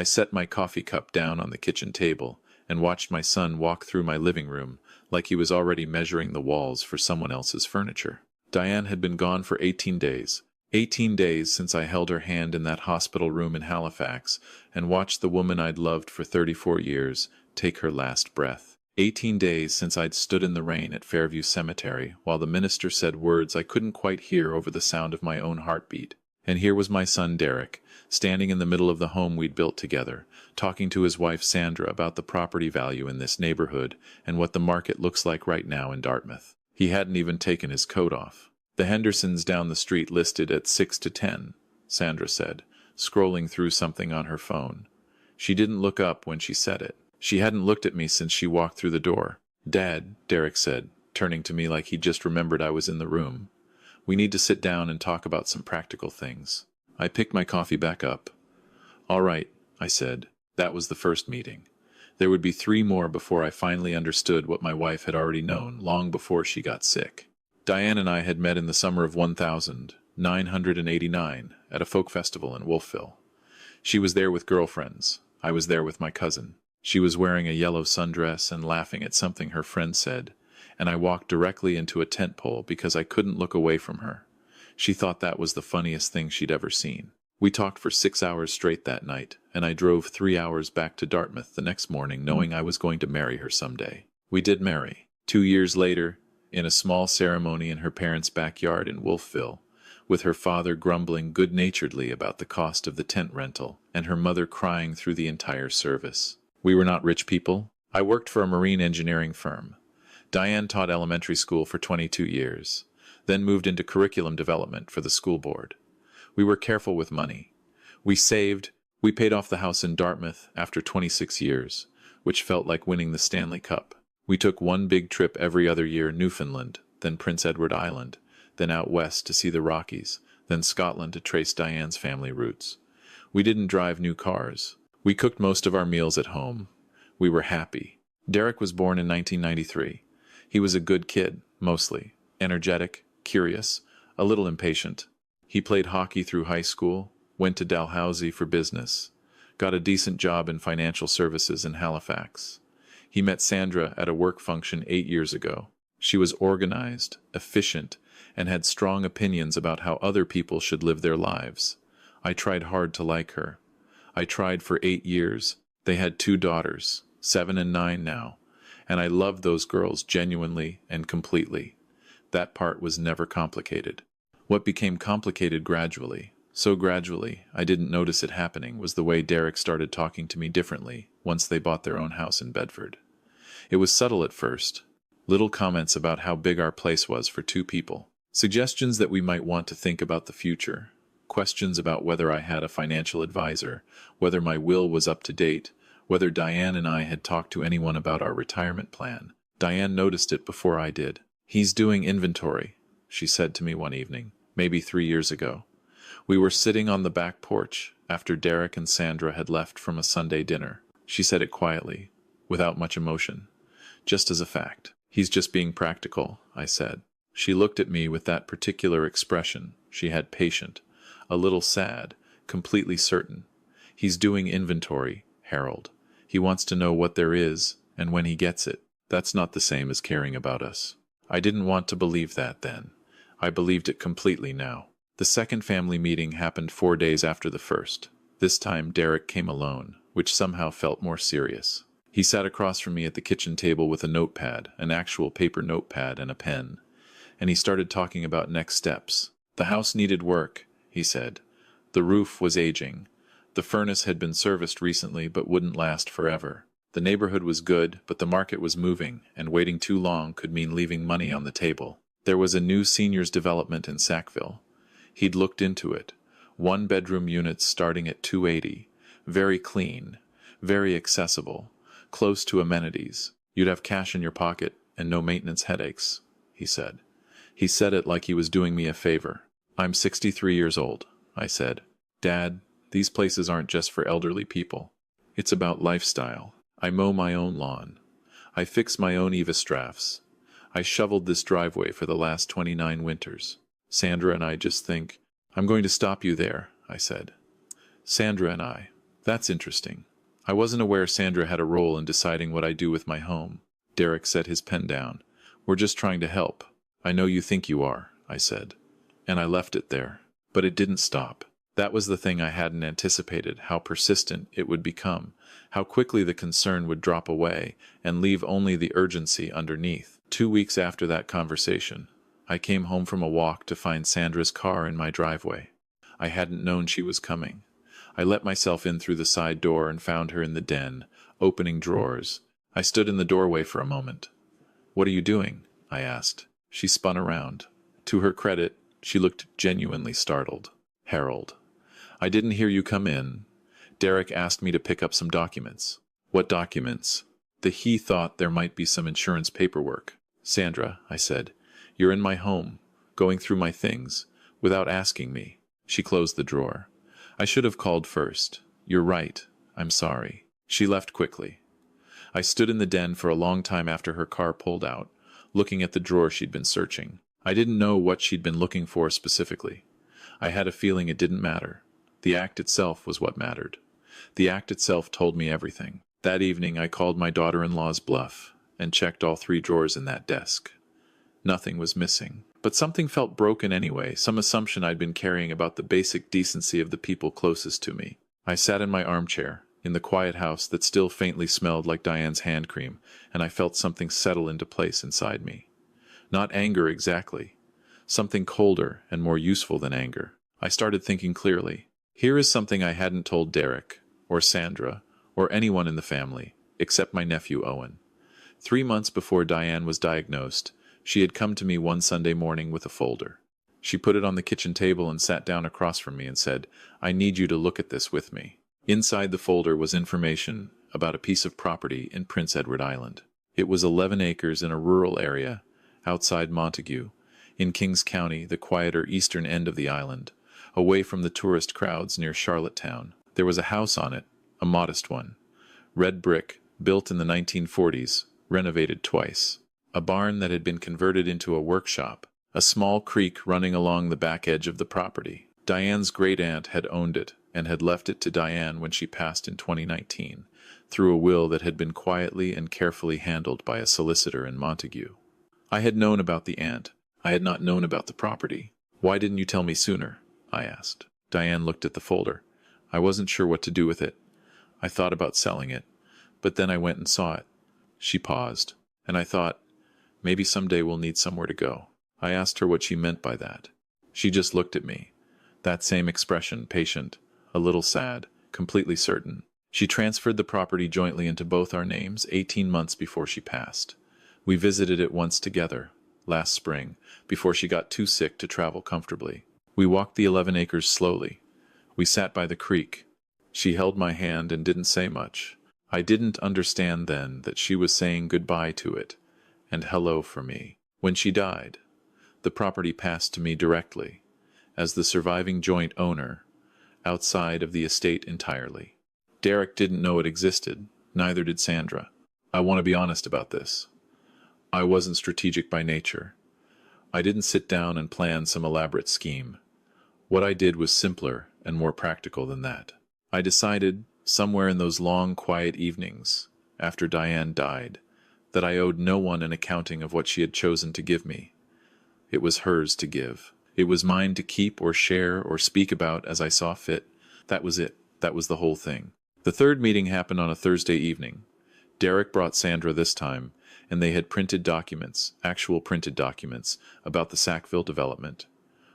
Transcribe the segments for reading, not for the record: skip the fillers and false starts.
I set my coffee cup down on the kitchen table and watched my son walk through my living room like he was already measuring the walls for someone else's furniture. Diane had been gone for 18 days. 18 days since I held her hand in that hospital room in Halifax and watched the woman I'd loved for 34 years take her last breath. 18 days since I'd stood in the rain at Fairview Cemetery while the minister said words I couldn't quite hear over the sound of my own heartbeat. And here was my son Derek, standing in the middle of the home we'd built together, talking to his wife Sandra about the property value in this neighborhood and what the market looks like right now in Dartmouth. He hadn't even taken his coat off. "The Hendersons down the street listed at 6 to 10, Sandra said, scrolling through something on her phone. She didn't look up when she said it. She hadn't looked at me since she walked through the door. "Dad," Derek said, turning to me like he just remembered I was in the room. "We need to sit down and talk about some practical things." I picked my coffee back up. "All right," I said. That was the first meeting. There would be 3 more before I finally understood what my wife had already known long before she got sick. Diane and I had met in the summer of 1989 at a folk festival in Wolfville. She was there with girlfriends. I was there with my cousin. She was wearing a yellow sundress and laughing at something her friend said, and I walked directly into a tent pole because I couldn't look away from her. She thought that was the funniest thing she'd ever seen. We talked for 6 hours straight that night, and I drove 3 hours back to Dartmouth the next morning knowing I was going to marry her someday. We did marry. 2 years later, in a small ceremony in her parents' backyard in Wolfville, with her father grumbling good-naturedly about the cost of the tent rental and her mother crying through the entire service. We were not rich people. I worked for a marine engineering firm. Diane taught elementary school for 22 years, then moved into curriculum development for the school board. We were careful with money. We saved. We paid off the house in Dartmouth after 26 years, which felt like winning the Stanley Cup. We took one big trip every other year, Newfoundland, then Prince Edward Island, then out west to see the Rockies, then Scotland to trace Diane's family roots. We didn't drive new cars. We cooked most of our meals at home. We were happy. Derek was born in 1993. He was a good kid, mostly. Energetic, curious, a little impatient. He played hockey through high school, went to Dalhousie for business, got a decent job in financial services in Halifax. He met Sandra at a work function 8 years ago. She was organized, efficient, and had strong opinions about how other people should live their lives. I tried hard to like her. I tried for 8 years. They had 2 daughters, 7 and 9 now, and I loved those girls genuinely and completely. That part was never complicated. What became complicated gradually, so gradually I didn't notice it happening, was the way Derek started talking to me differently once they bought their own house in Bedford. It was subtle at first. Little comments about how big our place was for 2 people. Suggestions that we might want to think about the future. Questions about whether I had a financial advisor, whether my will was up to date, whether Diane and I had talked to anyone about our retirement plan. Diane noticed it before I did. "He's doing inventory," she said to me one evening, maybe 3 years ago. We were sitting on the back porch after Derek and Sandra had left from a Sunday dinner. She said it quietly, without much emotion, just as a fact. "He's just being practical," I said. She looked at me with that particular expression she had, patient, a little sad, completely certain. "He's doing inventory, Harold. He wants to know what there is, and when he gets it. That's not the same as caring about us." I didn't want to believe that then. I believed it completely now. The second family meeting happened 4 days after the first. This time Derek came alone, which somehow felt more serious. He sat across from me at the kitchen table with a notepad, an actual paper notepad and a pen, and he started talking about next steps. The house needed work, he said. The roof was aging. The furnace had been serviced recently but wouldn't last forever. The neighborhood was good, but the market was moving, and waiting too long could mean leaving money on the table. There was a new seniors development in Sackville. He'd looked into it. 1-bedroom units starting at $280. Very clean, very accessible, close to amenities. You'd have cash in your pocket and no maintenance headaches, he said. He said it like he was doing me a favor. "I'm 63 years old," I said. "Dad, these places aren't just for elderly people. It's about lifestyle. I mow my own lawn. I fix my own Evastrafts. I shoveled this driveway for the last 29 winters. Sandra and I just think—" "I'm going to stop you there," I said. "Sandra and I, That's interesting. I wasn't aware Sandra had a role in deciding what I do with my home. Derek set his pen down. We're just trying to help. I know you think you are, I said. And I left it there. But it didn't stop. That was the thing I hadn't anticipated, how persistent it would become, how quickly the concern would drop away and leave only the urgency underneath. 2 weeks after that conversation, I came home from a walk to find Sandra's car in my driveway. I hadn't known she was coming. I let myself in through the side door and found her in the den, opening drawers. I stood in the doorway for a moment. "What are you doing?" I asked. She spun around. To her credit, she looked genuinely startled. "Harold, I didn't hear you come in. Derek asked me to pick up some documents." "What documents?" He thought there might be some insurance paperwork. "Sandra," I said, "you're in my home, going through my things, without asking me." She closed the drawer. "I should have called first. You're right. I'm sorry." She left quickly. I stood in the den for a long time after her car pulled out, looking at the drawer she'd been searching. I didn't know what she'd been looking for specifically. I had a feeling it didn't matter. The act itself was what mattered. The act itself told me everything. That evening I called my daughter-in-law's bluff and checked all 3 drawers in that desk. Nothing was missing. But something felt broken anyway, some assumption I'd been carrying about the basic decency of the people closest to me. I sat in my armchair, in the quiet house that still faintly smelled like Diane's hand cream, and I felt something settle into place inside me. Not anger exactly. Something colder and more useful than anger. I started thinking clearly. Here is something I hadn't told Derek, or Sandra, or anyone in the family, except my nephew Owen. 3 months before Diane was diagnosed, she had come to me one Sunday morning with a folder. She put it on the kitchen table and sat down across from me and said, "I need you to look at this with me." Inside the folder was information about a piece of property in Prince Edward Island. It was 11 acres in a rural area, outside Montague, in Kings County, the quieter eastern end of the island, away from the tourist crowds near Charlottetown. There was a house on it, a modest one. Red brick, built in the 1940s, renovated twice. A barn that had been converted into a workshop. A small creek running along the back edge of the property. Diane's great-aunt had owned it and had left it to Diane when she passed in 2019, through a will that had been quietly and carefully handled by a solicitor in Montague. I had known about the aunt. I had not known about the property. "Why didn't you tell me sooner?" I asked. Diane looked at the folder. "I wasn't sure what to do with it. I thought about selling it, but then I went and saw it." She paused, and I thought, maybe someday we'll need somewhere to go. I asked her what she meant by that. She just looked at me. That same expression, patient, a little sad, completely certain. She transferred the property jointly into both our names 18 months before she passed. We visited it once together, last spring, before she got too sick to travel comfortably. We walked the 11 acres slowly. We sat by the creek. She held my hand and didn't say much. I didn't understand then that she was saying goodbye to it, and hello for me. When she died, the property passed to me directly, as the surviving joint owner, outside of the estate entirely. Derek didn't know it existed, neither did Sandra. I want to be honest about this. I wasn't strategic by nature. I didn't sit down and plan some elaborate scheme. What I did was simpler and more practical than that. I decided, somewhere in those long, quiet evenings, after Diane died, that I owed no one an accounting of what she had chosen to give me. It was hers to give. It was mine to keep or share or speak about as I saw fit. That was it. That was the whole thing. The third meeting happened on a Thursday evening. Derek brought Sandra this time, and they had printed documents, actual printed documents, about the Sackville development.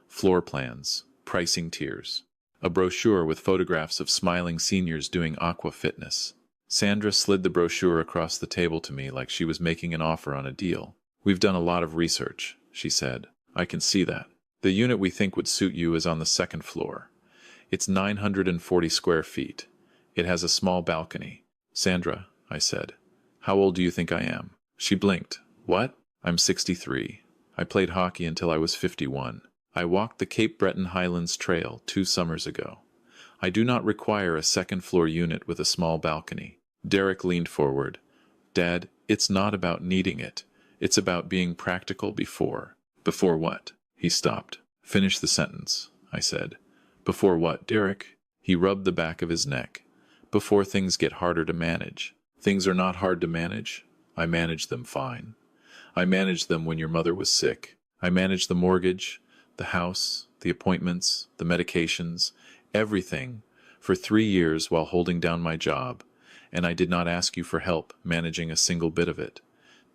Floor plans, pricing tiers, a brochure with photographs of smiling seniors doing aqua fitness. Sandra slid the brochure across the table to me like she was making an offer on a deal. "We've done a lot of research," she said. "I can see that. The unit we think would suit you is on the 2nd floor. It's 940 square feet. It has a small balcony." "Sandra," I said, "how old do you think I am?" She blinked. "What?" "I'm 63. I played hockey until I was 51. I walked the Cape Breton Highlands Trail 2 summers ago. I do not require a 2nd-floor unit with a small balcony." Derek leaned forward. "Dad, it's not about needing it. It's about being practical before." "Before what?" He stopped. "Finish the sentence," I said. "Before what, Derek?" He rubbed the back of his neck. before things get harder to manage. Things are not hard to manage. I managed them fine. I managed them when your mother was sick. I managed the mortgage, the house, the appointments, the medications, everything, for 3 years while holding down my job, and I did not ask you for help managing a single bit of it.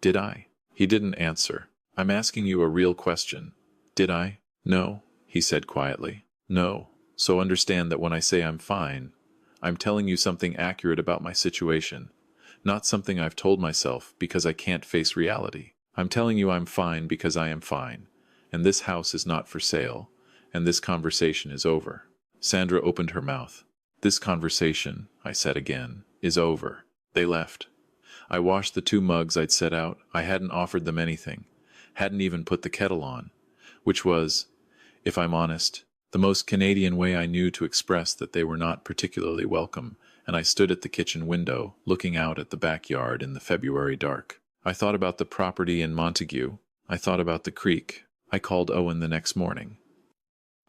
Did I? He didn't answer. I'm asking you a real question. Did I? No, he said quietly. No. So understand that when I say I'm fine, I'm telling you something accurate about my situation, not something I've told myself because I can't face reality. I'm telling you I'm fine because I am fine, and this house is not for sale, and this conversation is over. Sandra opened her mouth. This conversation, I said again, is over. They left. I washed the 2 mugs I'd set out. I hadn't offered them anything, hadn't even put the kettle on, which was, if I'm honest, the most Canadian way I knew to express that they were not particularly welcome, and I stood at the kitchen window, looking out at the backyard in the February dark. I thought about the property in Montague. I thought about the creek. I called Owen the next morning.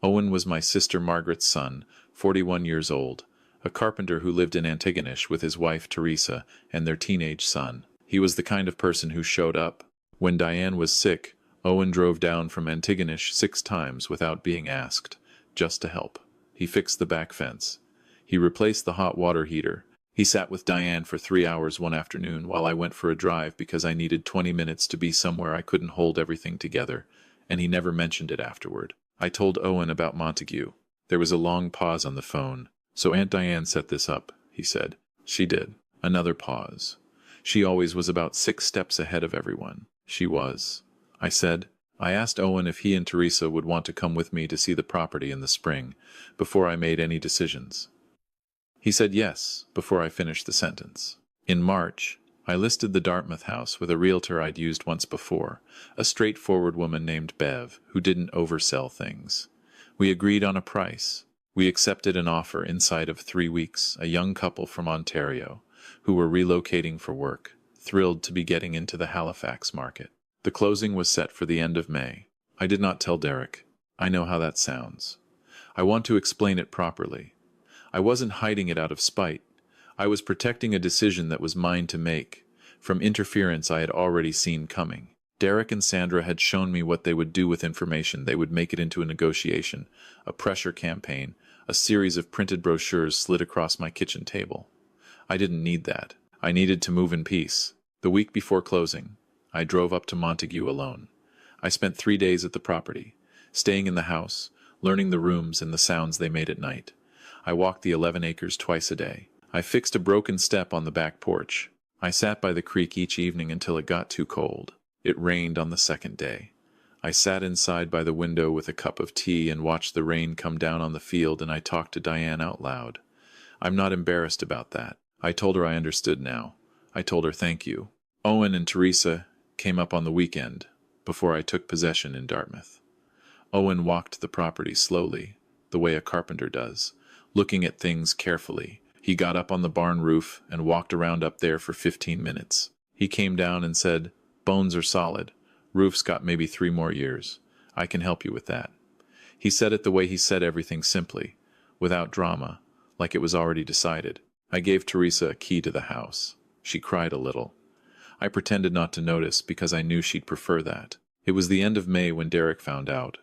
Owen was my sister Margaret's son, 41 years old, a carpenter who lived in Antigonish with his wife Teresa and their teenage son. He was the kind of person who showed up. When Diane was sick, Owen drove down from Antigonish 6 times without being asked, just to help. He fixed the back fence. He replaced the hot water heater. He sat with Diane for 3 hours one afternoon while I went for a drive because I needed 20 minutes to be somewhere I couldn't hold everything together, and he never mentioned it afterward. I told Owen about Montague. There was a long pause on the phone. So Aunt Diane set this up, he said. She did. Another pause. She always was about 6 steps ahead of everyone. She was. I said. I asked Owen if he and Teresa would want to come with me to see the property in the spring, before I made any decisions. He said yes, before I finished the sentence. In March, I listed the Dartmouth house with a realtor I'd used once before, a straightforward woman named Bev, who didn't oversell things. We agreed on a price. We accepted an offer inside of 3 weeks, a young couple from Ontario, who were relocating for work, thrilled to be getting into the Halifax market. The closing was set for the end of May. I did not tell Derek. I know how that sounds. I want to explain it properly. I wasn't hiding it out of spite. I was protecting a decision that was mine to make, from interference I had already seen coming. Derek and Sandra had shown me what they would do with information. They would make it into a negotiation, a pressure campaign, a series of printed brochures slid across my kitchen table. I didn't need that. I needed to move in peace. The week before closing, I drove up to Montague alone. I spent 3 days at the property, staying in the house, learning the rooms and the sounds they made at night. I walked the 11 acres twice a day. I fixed a broken step on the back porch. I sat by the creek each evening until it got too cold. It rained on the 2nd day. I sat inside by the window with a cup of tea and watched the rain come down on the field, and I talked to Diane out loud. I'm not embarrassed about that. I told her I understood now. I told her thank you. Owen and Teresa came up on the weekend, before I took possession in Dartmouth. Owen walked the property slowly, the way a carpenter does, looking at things carefully. He got up on the barn roof and walked around up there for 15 minutes. He came down and said, "Bones are solid. Roof's got maybe 3 more years. I can help you with that." He said it the way he said everything, simply, without drama, like it was already decided. I gave Teresa a key to the house. She cried a little. I pretended not to notice because I knew she'd prefer that. It was the end of May when Derek found out.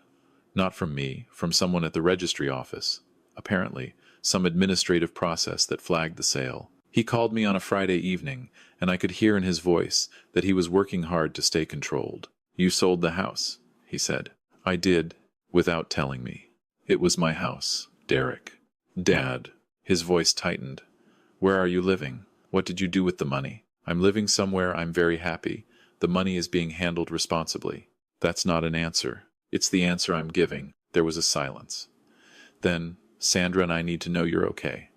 Not from me, from someone at the registry office. Apparently, some administrative process that flagged the sale. He called me on a Friday evening, and I could hear in his voice that he was working hard to stay controlled. "You sold the house," he said. I did, without telling me. It was my house, Derek. "Dad." His voice tightened. "Where are you living? What did you do with the money?" "I'm living somewhere I'm very happy. The money is being handled responsibly." "That's not an answer. It's the answer I'm giving." There was a silence. "Then, Sandra and I need to know you're okay.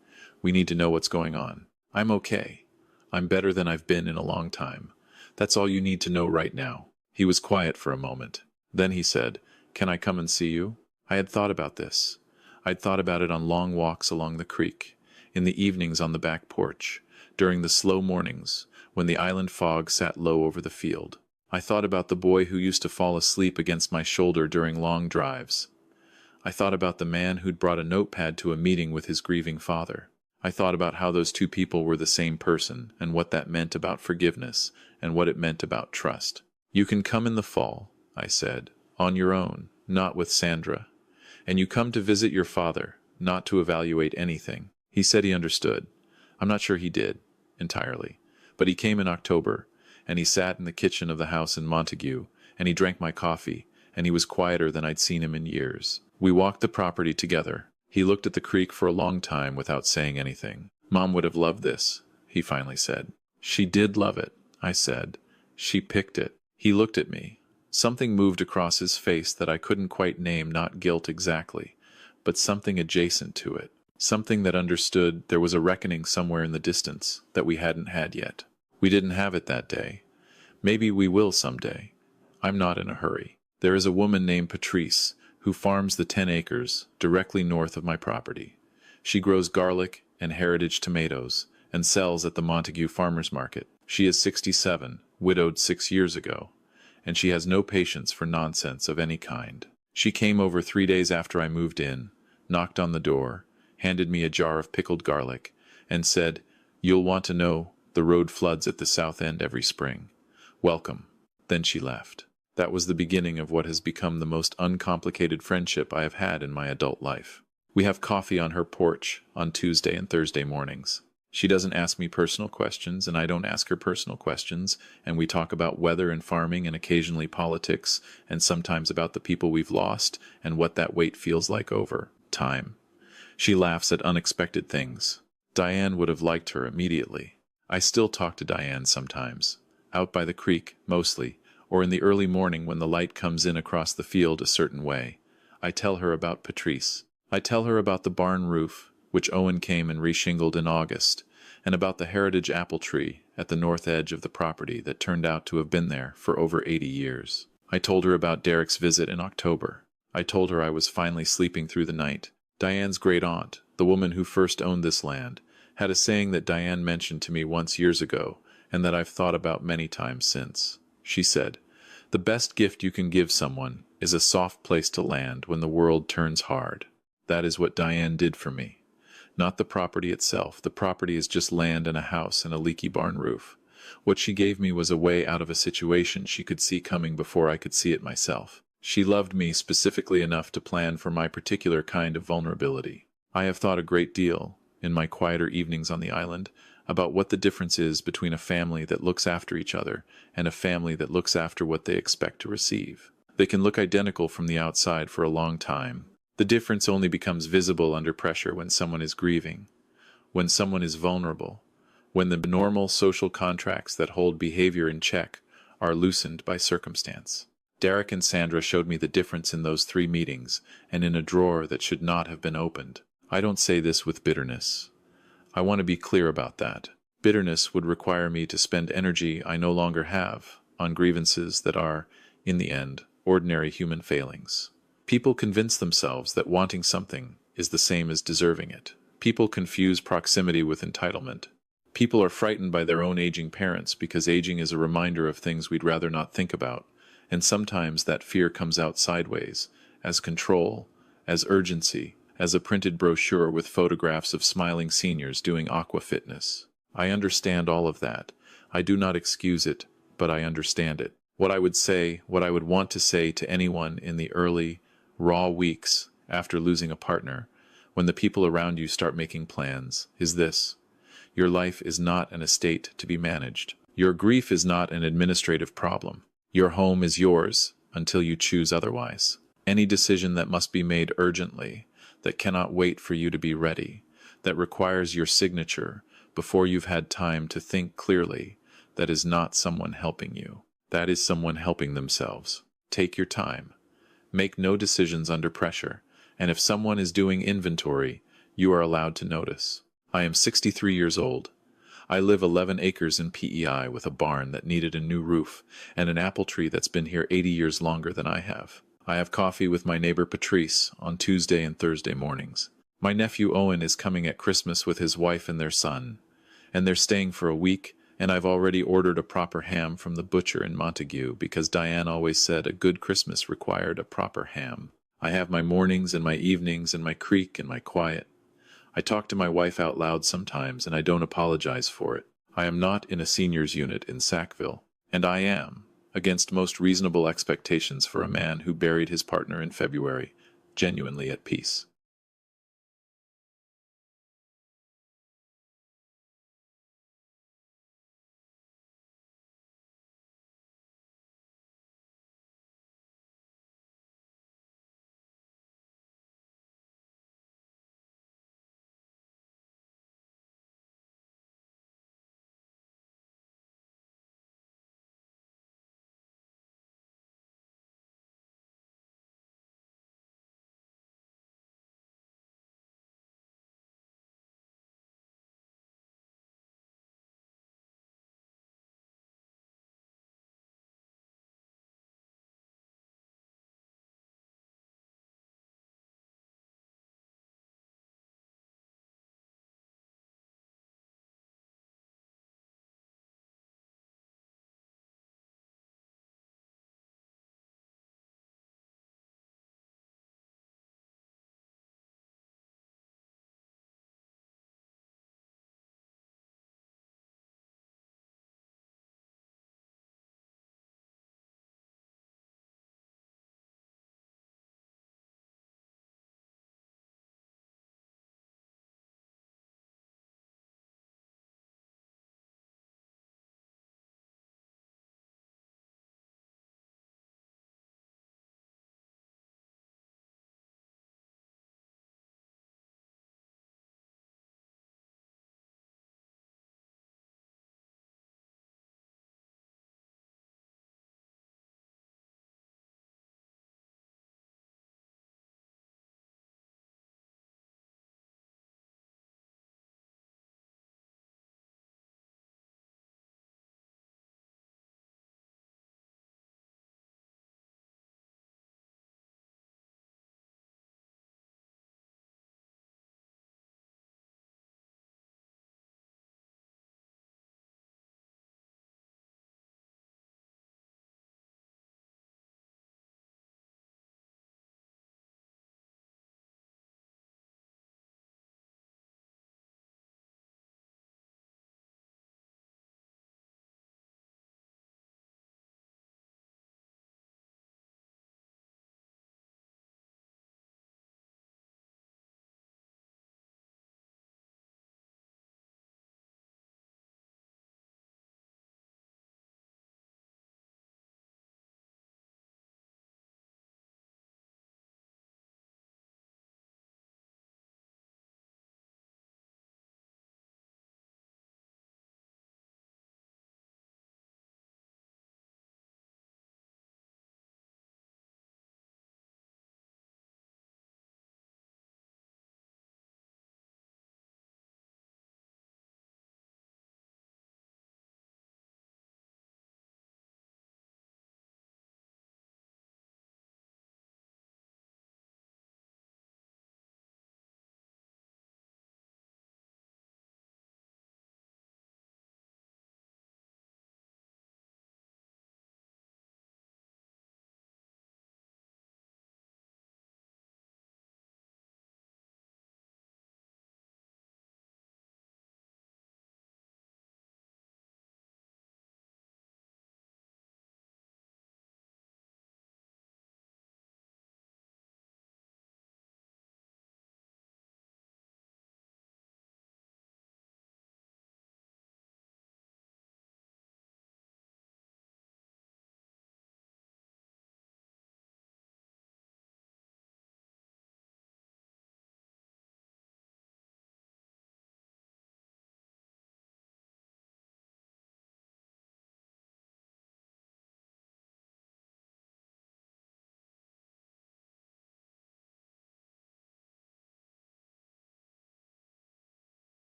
We need to know what's going on." "I'm okay. I'm better than I've been in a long time. That's all you need to know right now." He was quiet for a moment. Then he said, "Can I come and see you?" I had thought about this. I'd thought about it on long walks along the creek, in the evenings on the back porch, during the slow mornings, when the island fog sat low over the field. I thought about the boy who used to fall asleep against my shoulder during long drives. I thought about the man who'd brought a notepad to a meeting with his grieving father. I thought about how those two people were the same person and what that meant about forgiveness and what it meant about trust. You can come in the fall, I said, on your own, not with Sandra. And you come to visit your father, not to evaluate anything. He said he understood. I'm not sure he did, entirely. But he came in October, and he sat in the kitchen of the house in Montague, and he drank my coffee, and he was quieter than I'd seen him in years. We walked the property together. He looked at the creek for a long time without saying anything. Mom would have loved this, he finally said. She did love it, I said. She picked it. He looked at me. Something moved across his face that I couldn't quite name, not guilt exactly, but something adjacent to it. Something that understood there was a reckoning somewhere in the distance that we hadn't had yet. We didn't have it that day. Maybe we will someday. I'm not in a hurry. There is a woman named Patrice who farms the 10 acres directly north of my property. She grows garlic and heritage tomatoes and sells at the Montague Farmers Market. She is 67, widowed 6 years ago, and she has no patience for nonsense of any kind. She came over 3 days after I moved in, knocked on the door, handed me a jar of pickled garlic, and said, "You'll want to know the road floods at the south end every spring. Welcome." Then she left. That was the beginning of what has become the most uncomplicated friendship I have had in my adult life. We have coffee on her porch on Tuesday and Thursday mornings. She doesn't ask me personal questions, and I don't ask her personal questions, and we talk about weather and farming and occasionally politics, and sometimes about the people we've lost and what that weight feels like over time. She laughs at unexpected things. Diane would have liked her immediately. I still talk to Diane sometimes, out by the creek, mostly, or in the early morning when the light comes in across the field a certain way. I tell her about Patrice. I tell her about the barn roof, which Owen came and reshingled in August, and about the heritage apple tree at the north edge of the property that turned out to have been there for over 80 years. I told her about Derek's visit in October. I told her I was finally sleeping through the night. Diane's great-aunt, the woman who first owned this land, had a saying that Diane mentioned to me once years ago, and that I've thought about many times since. She said, "The best gift you can give someone is a soft place to land when the world turns hard." That is what Diane did for me. Not the property itself. The property is just land and a house and a leaky barn roof. What she gave me was a way out of a situation she could see coming before I could see it myself. She loved me specifically enough to plan for my particular kind of vulnerability. I have thought a great deal, in my quieter evenings on the island, about what the difference is between a family that looks after each other and a family that looks after what they expect to receive. They can look identical from the outside for a long time. The difference only becomes visible under pressure when someone is grieving, when someone is vulnerable, when the normal social contracts that hold behavior in check are loosened by circumstance. Derek and Sandra showed me the difference in those 3 meetings and in a drawer that should not have been opened. I don't say this with bitterness. I want to be clear about that. Bitterness would require me to spend energy I no longer have on grievances that are, in the end, ordinary human failings. People convince themselves that wanting something is the same as deserving it. People confuse proximity with entitlement. People are frightened by their own aging parents because aging is a reminder of things we'd rather not think about, and sometimes that fear comes out sideways, as control, as urgency, as a printed brochure with photographs of smiling seniors doing aqua fitness. I understand all of that. I do not excuse it, but I understand it. What I would want to say to anyone in the early, raw weeks after losing a partner, when the people around you start making plans, is this: your life is not an estate to be managed. Your grief is not an administrative problem. Your home is yours until you choose otherwise. Any decision that must be made urgently, that cannot wait for you to be ready, that requires your signature before you've had time to think clearly, that is not someone helping you. That is someone helping themselves. Take your time. Make no decisions under pressure, and if someone is doing inventory, you are allowed to notice. I am 63 years old. I live 11 acres in PEI with a barn that needed a new roof and an apple tree that's been here 80 years longer than I have. I have coffee with my neighbor Patrice on Tuesday and Thursday mornings. My nephew Owen is coming at Christmas with his wife and their son, and they're staying for a week, and I've already ordered a proper ham from the butcher in Montague because Diane always said a good Christmas required a proper ham. I have my mornings and my evenings and my creek and my quiet. I talk to my wife out loud sometimes, and I don't apologize for it. I am not in a seniors unit in Sackville, and I am, against most reasonable expectations for a man who buried his partner in February, genuinely at peace.